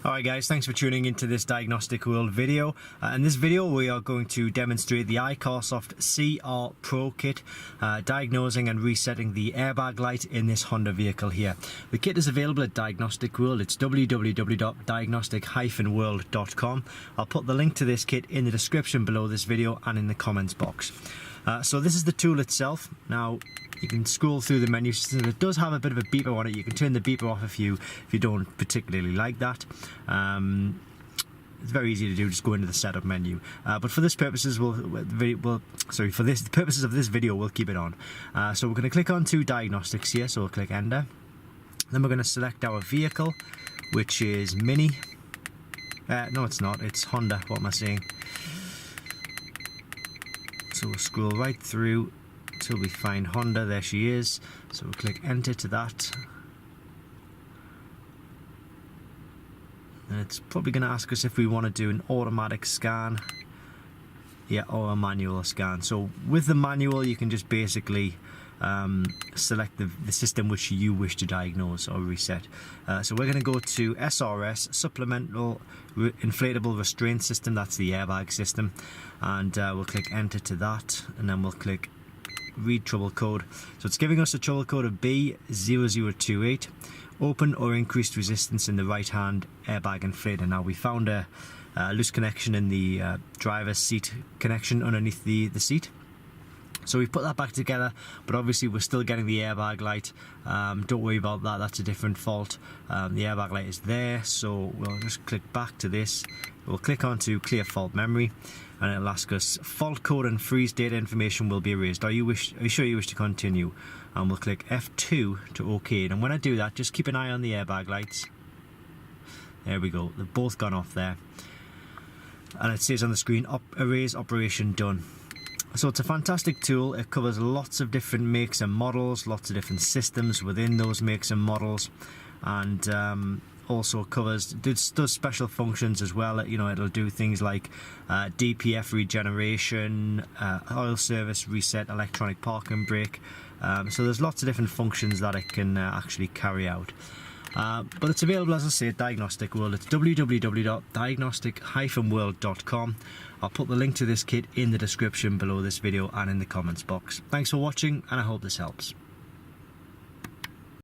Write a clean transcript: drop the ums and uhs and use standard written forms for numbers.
Alright guys, thanks for tuning into this Diagnostic World video. In this video we are going to demonstrate the iCarsoft CR Pro kit, diagnosing and resetting the airbag light in this Honda vehicle here. The kit is available at Diagnostic World. It's www.diagnostic-world.com. I'll put the link to this kit in the description below this video and in the comments box. So this is the tool itself. Now you can scroll through the menu system. It does have a bit of a beeper on it. You can turn the beeper off if you don't particularly like that. It's very easy to do. Just go into the setup menu. But for this purposes, for the purposes of this video, we'll keep it on. So we're going to click on to diagnostics here. So we'll click enter. Then we're going to select our vehicle, which is Mini. No, it's not. It's Honda. What am I saying? So we'll scroll right through till we find Honda. There she is. So we'll click enter to that. And it's probably going to ask us if we want to do an automatic scan. Yeah, or a manual scan. So with the manual you can just basically select the system which you wish to diagnose or reset. So we're going to go to SRS, Supplemental Inflatable Restraint System. That's the airbag system. And we'll click enter to that, and then we'll click read trouble code. So it's giving us a trouble code of B0028. Open or increased resistance in the right hand airbag inflator. Now we found a loose connection in the driver's seat connection underneath the seat. So we've put that back together, but obviously we're still getting the airbag light. Don't worry about that, that's a different fault. The airbag light is there, so we'll just click back to this. We'll click on to clear fault memory, and it'll ask us fault code and freeze data information will be erased. Are you sure you wish to continue? And we'll click F2 to OK. And when I do that, just keep an eye on the airbag lights. There we go, they've both gone off there. And it says on the screen, erase operation done. So it's a fantastic tool. It covers lots of different makes and models, lots of different systems within those makes and models, and also does special functions as well. You know, it'll do things like DPF regeneration, oil service reset, electronic parking brake. So there's lots of different functions that it can actually carry out. But it's available, as I say, at Diagnostic World. It's www.diagnostic-world.com. I'll put the link to this kit in the description below this video and in the comments box. Thanks for watching, and I hope this helps.